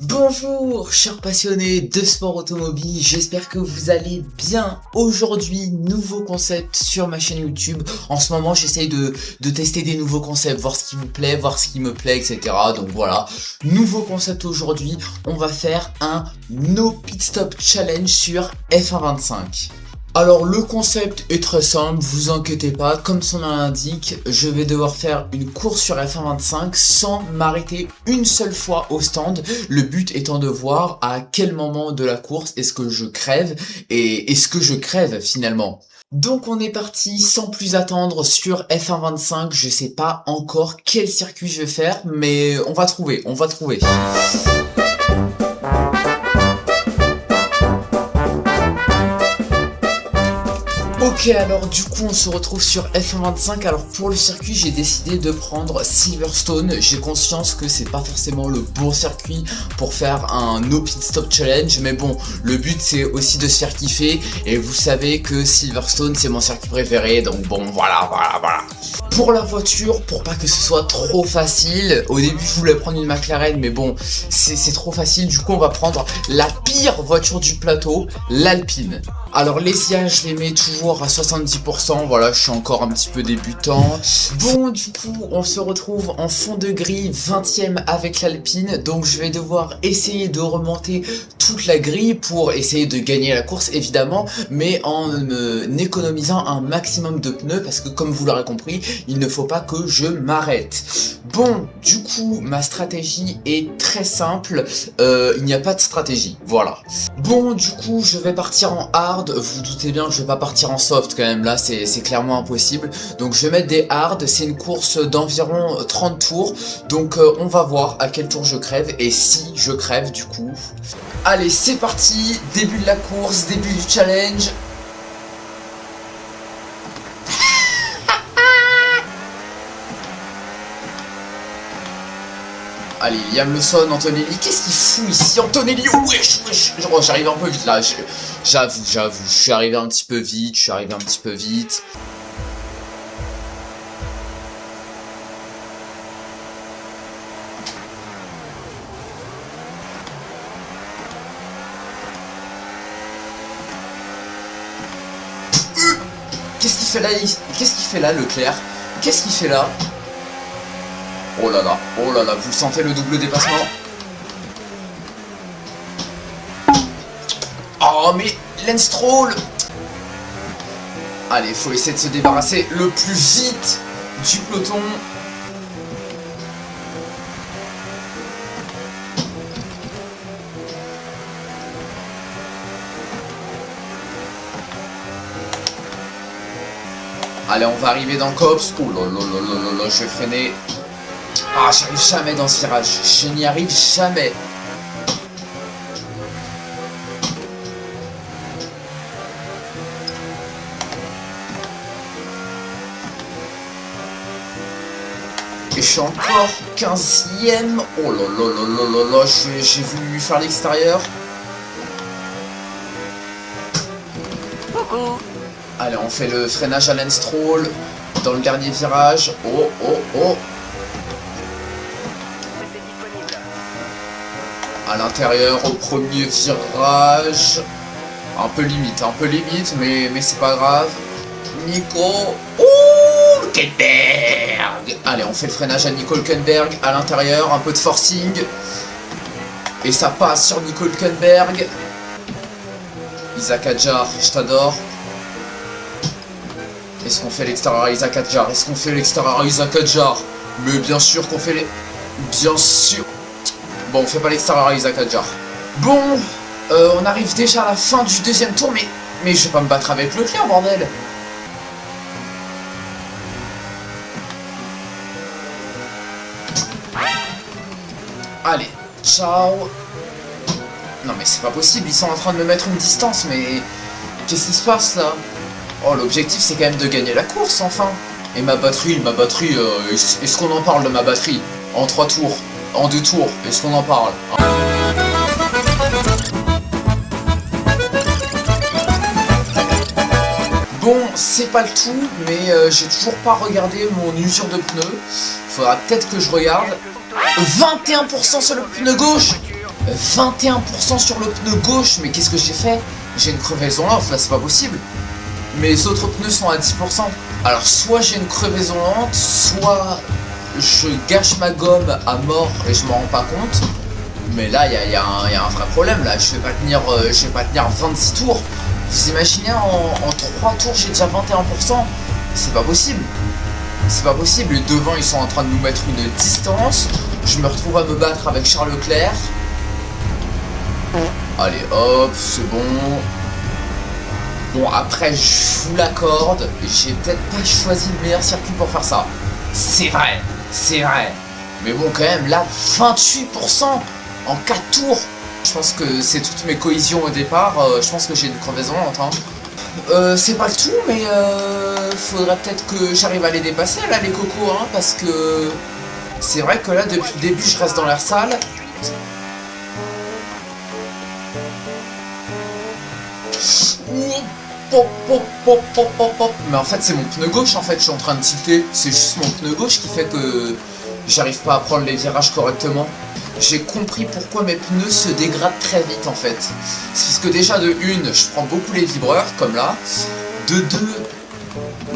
Bonjour chers passionnés de sport automobile, j'espère que vous allez bien. Aujourd'hui, nouveau concept sur ma chaîne YouTube. En ce moment, j'essaye de tester des nouveaux concepts, voir ce qui vous plaît, voir ce qui me plaît, etc. Donc voilà, nouveau concept aujourd'hui, on va faire un No Pit Stop Challenge sur F1.25. Alors le concept est très simple, vous inquiétez pas, comme son nom l'indique, je vais devoir faire une course sur F1.25 sans m'arrêter une seule fois au stand. Le but étant de voir à quel moment de la course est-ce que je crève et est-ce que je crève finalement. Donc on est parti sans plus attendre sur F1.25, je sais pas encore quel circuit je vais faire, mais on va trouver. Ok, alors du coup on se retrouve sur F1.25. Alors pour le circuit, j'ai décidé de prendre Silverstone. J'ai conscience que c'est pas forcément le bon circuit pour faire un No Pit Stop Challenge, mais bon, le but c'est aussi de se faire kiffer, et vous savez que Silverstone c'est mon circuit préféré, donc bon, voilà. Pour la voiture, pour pas que ce soit trop facile, au début je voulais prendre une McLaren, mais bon, c'est trop facile, du coup on va prendre la pire voiture du plateau, l'Alpine. Alors les IA, je les mets toujours à 70%, voilà, je suis encore un petit peu débutant. Bon, du coup, on se retrouve en fond de grille, 20ème avec l'Alpine, donc je vais devoir essayer de remonter toute la grille pour essayer de gagner la course, évidemment, mais en économisant un maximum de pneus, parce que comme vous l'aurez compris, il ne faut pas que je m'arrête. Bon, du coup, ma stratégie est très simple, il n'y a pas de stratégie, voilà. Bon, du coup, je vais partir en hard. Vous doutez bien que je vais pas partir en soft quand même, là c'est clairement impossible. Donc je vais mettre des hard, c'est une course d'environ 30 tours. Donc on va voir à quel tour je crève et si je crève du coup. Allez, c'est parti, début de la course, début du challenge. Allez, Liam Lawson, Antonelli, qu'est-ce qu'il fout ici? Antonelli, wesh, oh, j'arrive un peu vite là, j'avoue, je suis arrivé un petit peu vite, Qu'est-ce qu'il fait là, Leclerc? Qu'est-ce qu'il fait là? Oh là là, vous sentez le double dépassement? Oh mais Lance Stroll! Allez, faut essayer de se débarrasser le plus vite du peloton. Allez, on va arriver dans le cops. Oh là là, je vais freiner. Ah, j'arrive jamais dans ce virage, je n'y arrive jamais. Et je suis encore 15ème. Oh là, j'ai voulu faire l'extérieur. Allez, on fait le freinage à Lance Stroll dans le dernier virage. Oh. À l'intérieur, au premier virage. Un peu limite, mais c'est pas grave. Nico. Ouh, Hülkenberg. Allez, on fait le freinage à Nico Hülkenberg. À l'intérieur, un peu de forcing. Et ça passe sur Nico Hülkenberg. Isaac Hadjar, je t'adore. Est-ce qu'on fait l'extérieur à Isaac Hadjar? Mais bien sûr qu'on fait les... Bien sûr. Bon, on fait pas l'extérieur à Isaac Hadjar. Bon, on arrive déjà à la fin du deuxième tour, mais je vais pas me battre avec Leclerc, bordel. Allez, ciao. Non mais c'est pas possible, ils sont en train de me mettre une distance, mais... Qu'est-ce qui se passe là? Oh, l'objectif c'est quand même de gagner la course, enfin. Et ma batterie, est-ce qu'on en parle de ma batterie? En 3 tours, en 2 tours, est-ce qu'on en parle? Bon, c'est pas le tout, mais j'ai toujours pas regardé mon usure de pneus. Faudra peut-être que je regarde. 21% sur le pneu gauche. 21% sur le pneu gauche, mais qu'est-ce que j'ai fait? J'ai une crevaison lente, là c'est pas possible. Mes autres pneus sont à 10%. Alors soit j'ai une crevaison lente, soit je gâche ma gomme à mort et je m'en rends pas compte. Mais là il y a un vrai problème là, je vais pas tenir 26 tours. Vous imaginez en 3 tours j'ai déjà 21%? C'est pas possible. C'est pas possible, les devants ils sont en train de nous mettre une distance. Je me retrouve à me battre avec Charles Leclerc. Allez hop, c'est bon. Bon après je vous l'accorde, j'ai peut-être pas choisi le meilleur circuit pour faire ça. C'est vrai, c'est vrai. Mais bon quand même là 28% en 4 tours. Je pense que c'est toutes mes cohésions au départ, je pense que j'ai une crevaison lente hein. C'est pas le tout mais faudrait peut-être que j'arrive à les dépasser là les cocos hein, parce que c'est vrai que là depuis le début je reste dans l'air sale. Mais en fait c'est mon pneu gauche en fait, je suis en train de tilter. C'est juste mon pneu gauche qui fait que j'arrive pas à prendre les virages correctement. J'ai compris pourquoi mes pneus se dégradent très vite en fait. C'est parce que déjà de une, je prends beaucoup les vibreurs comme là. De deux,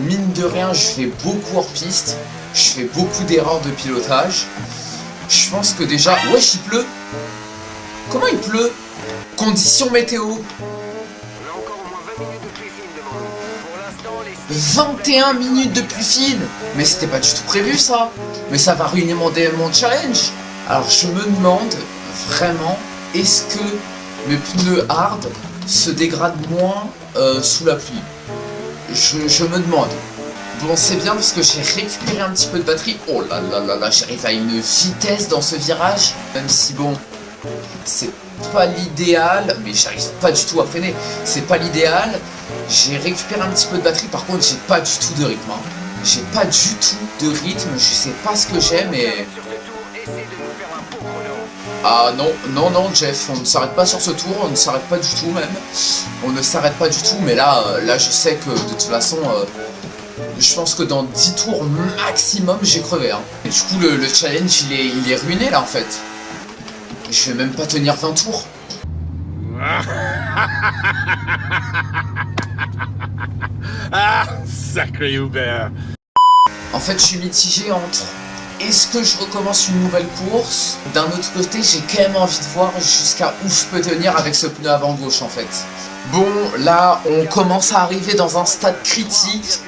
mine de rien, je fais beaucoup hors piste. Je fais beaucoup d'erreurs de pilotage. Je pense que déjà... Wesh, il pleut. Comment il pleut? Conditions météo. 21 minutes de pluie fine. Mais c'était pas du tout prévu ça. Mais ça va ruiner mon challenge. Alors je me demande vraiment, est-ce que mes pneus hard se dégradent moins sous la pluie? Je me demande. Bon c'est bien parce que j'ai récupéré un petit peu de batterie. Oh là là là là, j'arrive à une vitesse dans ce virage. Même si bon, c'est pas l'idéal, mais j'arrive pas du tout à freiner. C'est pas l'idéal. J'ai récupéré un petit peu de batterie, par contre j'ai pas du tout de rythme. Hein. J'ai pas du tout de rythme, je sais pas ce que j'ai mais... Ah non, non, non Jeff, on ne s'arrête pas sur ce tour, on ne s'arrête pas du tout même. On ne s'arrête pas du tout, mais là, là je sais que de toute façon, je pense que dans 10 tours maximum, j'ai crevé. Hein. Et du coup, le challenge, il est ruiné là en fait. Je vais même pas tenir 20 tours. Ah, sacré Hubert. En fait, je suis mitigé entre... Est-ce que je recommence une nouvelle course? D'un autre côté, j'ai quand même envie de voir jusqu'à où je peux tenir avec ce pneu avant gauche en fait. Bon, là, on commence à arriver dans un stade critique.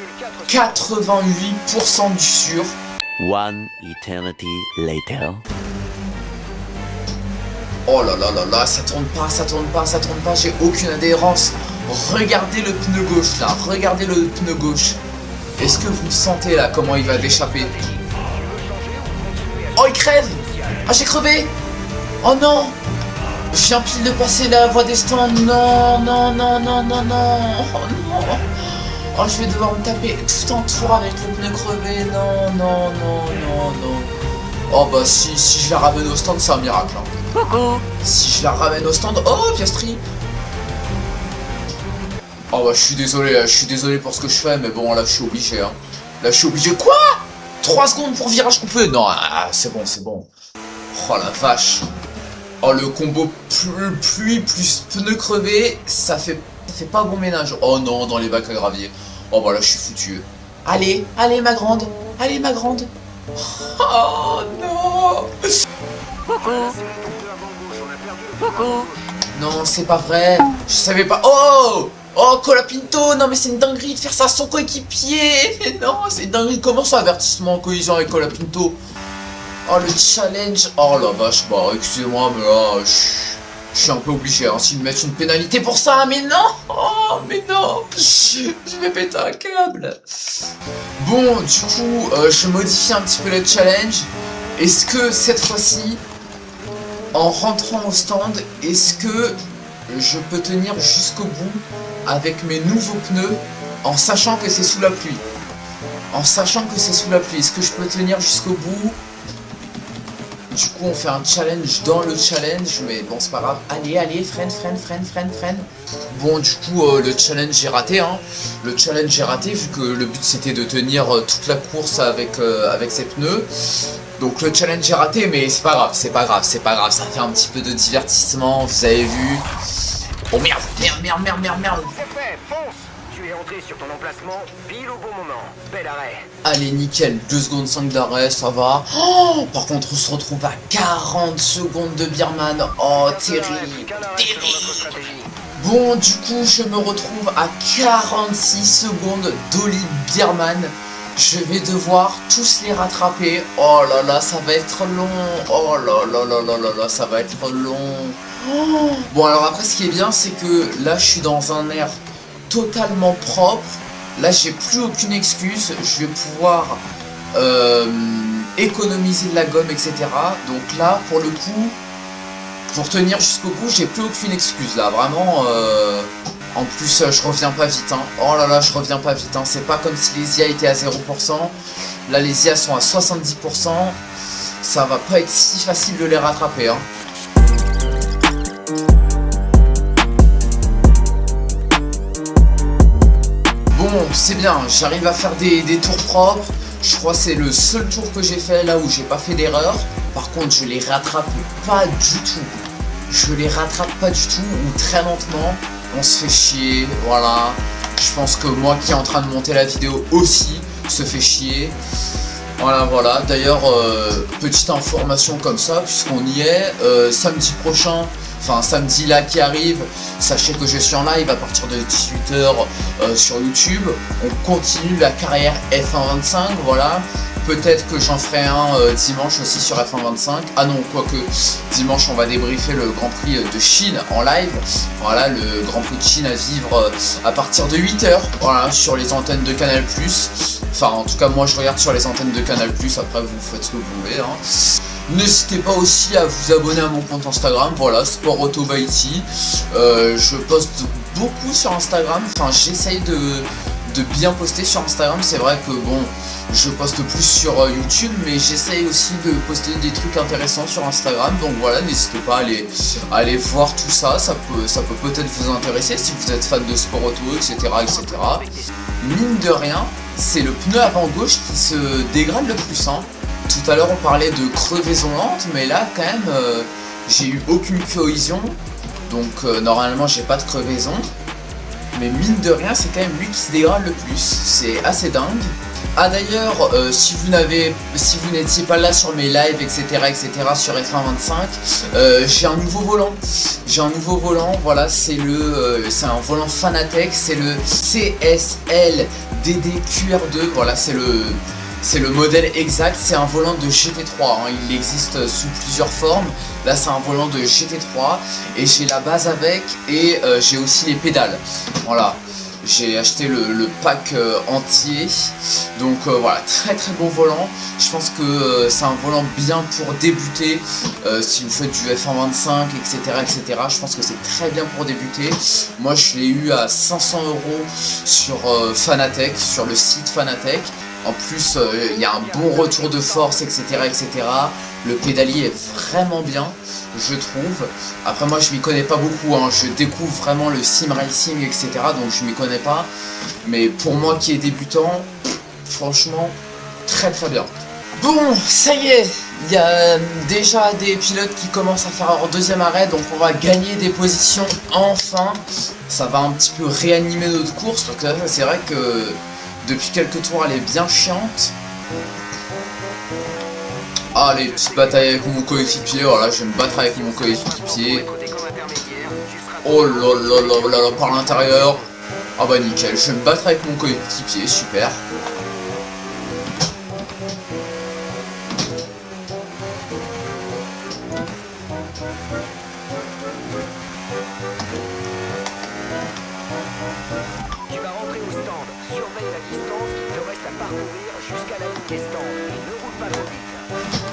88% du sûr. One eternity later. Oh là là là là, ça tourne pas, ça tourne pas, ça tourne pas, j'ai aucune adhérence. Regardez le pneu gauche là, regardez le pneu gauche. Est-ce que vous sentez là comment il va déchapper? Oh il crève! Ah j'ai crevé! Oh non! Je viens pile de passer la voie des stands. Non, non, non, non, non, non. Oh non. Oh je vais devoir me taper tout en tour avec le pneu crevé. Non, non, non, non, non. Oh bah si je la ramène au stand c'est un miracle. Hein. Si je la ramène au stand... Oh Piastri! Oh bah je suis désolé pour ce que je fais mais bon là je suis obligé hein. Là je suis obligé. Quoi? 3 secondes pour virage coupé. Non c'est bon, c'est bon. Oh la vache. Oh le combo pluie plus pneu crevé, ça fait pas bon ménage. Oh non, dans les bacs à gravier. Oh bah là je suis foutu. Allez, allez ma grande. Allez ma grande. Oh non. Non c'est pas vrai. Je savais pas. Oh. Oh Colapinto, non mais c'est une dinguerie de faire ça à son coéquipier. Mais non, c'est une dinguerie. Comment ça avertissement en collision avec Colapinto? Oh le challenge. Oh la vache, bah excusez-moi mais là je suis un peu obligé hein, s'ils me mettent une pénalité pour ça. Mais non. Oh mais non. Je vais péter un câble. Bon du coup je modifie un petit peu le challenge. Est-ce que cette fois-ci en rentrant au stand, est-ce que je peux tenir jusqu'au bout avec mes nouveaux pneus en sachant que c'est sous la pluie? En sachant que c'est sous la pluie, est-ce que je peux tenir jusqu'au bout? Du coup on fait un challenge dans le challenge, mais bon c'est pas grave. Allez, allez, freine. Bon du coup le challenge est raté hein. Le challenge est raté vu que le but c'était de tenir toute la course avec ses pneus. Donc le challenge est raté, mais c'est pas grave, c'est pas grave, c'est pas grave. Ça fait un petit peu de divertissement, vous avez vu. Oh merde, merde. C'est fait, fonce! Tu es entré sur ton emplacement pile au bon moment. Bel arrêt. Allez, nickel, 2 secondes 5 d'arrêt, ça va. Oh, par contre, on se retrouve à 40 secondes de Birman. Oh, terrible. Bon, du coup, je me retrouve à 46 secondes d'Oli Birman. Je vais devoir tous les rattraper. Oh là là, ça va être long. Oh là, ça va être long. Oh. Bon, alors après, ce qui est bien, c'est que là, je suis dans un air totalement propre. Là, j'ai plus aucune excuse. Je vais pouvoir économiser de la gomme, etc. Donc là, pour le coup, pour tenir jusqu'au bout, j'ai plus aucune excuse. Là, vraiment... En plus, je reviens pas vite, hein. Oh là là, je reviens pas vite, hein. C'est pas comme si les IA étaient à 0%. Là, les IA sont à 70%. Ça va pas être si facile de les rattraper, hein. Bon, c'est bien, j'arrive à faire des tours propres. Je crois que c'est le seul tour que j'ai fait là où j'ai pas fait d'erreur. Par contre, je les rattrape pas du tout. Je les rattrape pas du tout, ou très lentement. On se fait chier, voilà. Je pense que moi qui est en train de monter la vidéo aussi se fait chier. Voilà. D'ailleurs, petite information comme ça, puisqu'on y est, samedi prochain, enfin samedi là qui arrive, sachez que je suis en live à partir de 18 h sur YouTube. On continue la carrière F125, voilà. Peut-être que j'en ferai un dimanche aussi sur F125. Ah non, quoique dimanche on va débriefer le Grand Prix de Chine en live. Voilà, le Grand Prix de Chine à vivre à partir de 8 h. Voilà, sur les antennes de Canal+. Enfin, en tout cas, moi je regarde sur les antennes de Canal+. Après, vous faites ce que vous voulez, hein. N'hésitez pas aussi à vous abonner à mon compte Instagram. Voilà, Sport Auto by T. Je poste beaucoup sur Instagram. Enfin, j'essaye de bien poster sur Instagram. C'est vrai que bon, je poste plus sur YouTube, mais j'essaye aussi de poster des trucs intéressants sur Instagram. Donc voilà, n'hésitez pas à aller voir tout ça. Ça peut peut-être vous intéresser si vous êtes fan de sport auto, etc., etc. Mine de rien, c'est le pneu avant gauche qui se dégrade le plus, hein. Tout à l'heure on parlait de crevaison lente, mais là quand même j'ai eu aucune cohésion. Donc normalement j'ai pas de crevaison. Mais mine de rien, c'est quand même lui qui se dégrade le plus. C'est assez dingue. Ah d'ailleurs, si vous n'étiez pas là sur mes lives, etc., sur F125, j'ai un nouveau volant. Voilà, c'est un volant Fanatec, c'est le CSL DD-QR2. Voilà, c'est le modèle exact. C'est un volant de GT3, hein. Il existe sous plusieurs formes. Là c'est un volant de GT3 et j'ai la base avec, et j'ai aussi les pédales. Voilà, j'ai acheté le pack entier. Donc voilà, très bon volant. Je pense que c'est un volant bien pour débuter. Si vous faites du F125, etc. Je pense que c'est très bien pour débuter. Moi je l'ai eu à 500 € sur Fanatec, sur le site Fanatec. En plus, il y a un bon retour de force, etc. Le pédalier est vraiment bien, je trouve. Après, moi, je m'y connais pas beaucoup, hein. Je découvre vraiment le sim racing, etc. Donc, je m'y connais pas. Mais pour moi qui est débutant, franchement, très bien. Bon, ça y est, il y a déjà des pilotes qui commencent à faire leur deuxième arrêt. Donc, on va gagner des positions enfin. Ça va un petit peu réanimer notre course. Donc là, c'est vrai que... depuis quelques tours, elle est bien chiante. Ah, les petites batailles avec mon coéquipier. Alors là, je vais me battre avec mon coéquipier. Oh là, par l'intérieur. Ah bah nickel, je vais me battre avec mon coéquipier, super.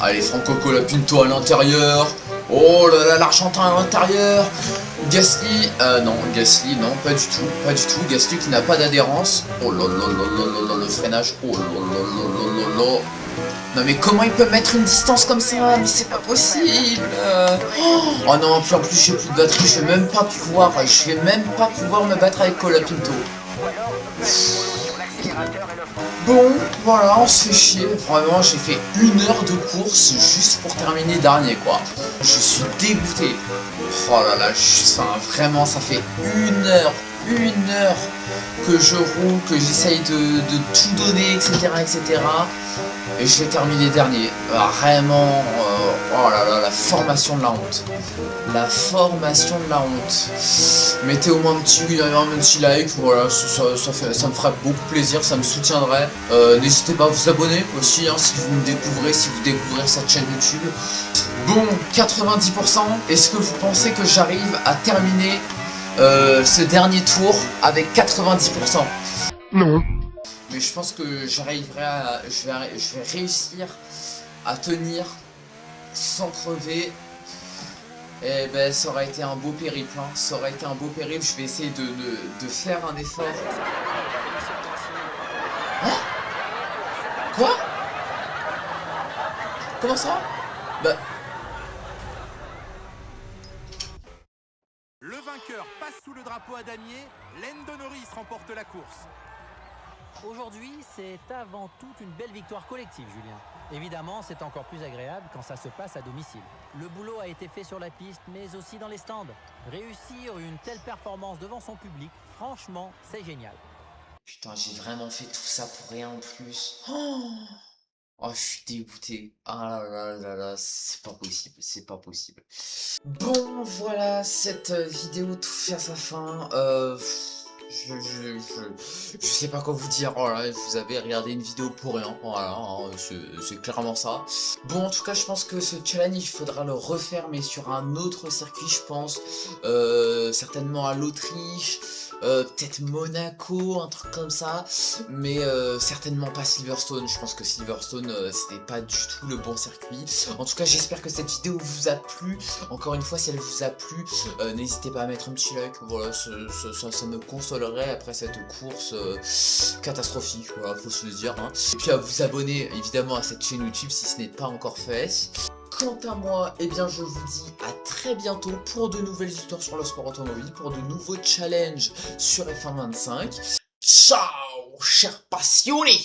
Allez, Franco Colapinto à l'intérieur. Oh là là, l'Argentin à l'intérieur. Gasly, non, pas du tout. Gasly qui n'a pas d'adhérence. Oh là là, le freinage. Oh là là. Non mais comment il peut mettre une distance comme ça? Mais c'est pas possible. Oh non, puis en plus j'ai plus de batterie, je vais même pas pouvoir me battre avec Colapinto. Bon, voilà, on se fait chier. Vraiment, j'ai fait 1 heure de course juste pour terminer dernier, quoi. Je suis dégoûté. Oh là là, enfin, vraiment, ça fait 1 heure que je roule, que j'essaye de tout donner, etc., etc. Et je vais terminer dernier. Vraiment, oh là là, la formation de la honte. La formation de la honte. Mettez au moins un petit like, voilà, ça me ferait beaucoup plaisir, ça me soutiendrait. N'hésitez pas à vous abonner aussi, hein, si vous me découvrez, si vous découvrez cette chaîne YouTube. Bon, 90%, est-ce que vous pensez que j'arrive à terminer ce dernier tour avec 90%? Non. Mais je pense que j'arriverai à... Je vais réussir à tenir sans crever. Et ben ça aurait été un beau périple, hein. Ça aurait été un beau périple, je vais essayer de faire un effort. Hein? Quoi? Comment ça? Bah... Le vainqueur passe sous le drapeau à damier, Lando Norris remporte la course. Aujourd'hui, c'est avant tout une belle victoire collective, Julien. Évidemment, c'est encore plus agréable quand ça se passe à domicile. Le boulot a été fait sur la piste, mais aussi dans les stands. Réussir une telle performance devant son public, franchement, c'est génial. Putain, j'ai vraiment fait tout ça pour rien en plus. Oh, je suis dégoûté. Ah là là là là, c'est pas possible, c'est pas possible. Bon, voilà, cette vidéo touche à sa fin. Je sais pas quoi vous dire, voilà, vous avez regardé une vidéo pour rien, voilà, hein, c'est clairement ça. Bon, en tout cas, je pense que ce challenge, il faudra le refaire, mais sur un autre circuit, je pense, certainement à l'Autriche, peut-être Monaco, un truc comme ça, mais certainement pas Silverstone. Je pense que Silverstone, c'était pas du tout le bon circuit. En tout cas, j'espère que cette vidéo vous a plu. Encore une fois, si elle vous a plu, n'hésitez pas à mettre un petit like, voilà, ça me consolerait après cette course catastrophique, voilà, faut se le dire, hein. Et puis à vous abonner évidemment à cette chaîne YouTube si ce n'est pas encore fait. Quant à moi, eh bien je vous dis à très bientôt pour de nouvelles histoires sur le sport automobile, pour de nouveaux challenges sur F1 25. Ciao, chers passionnés!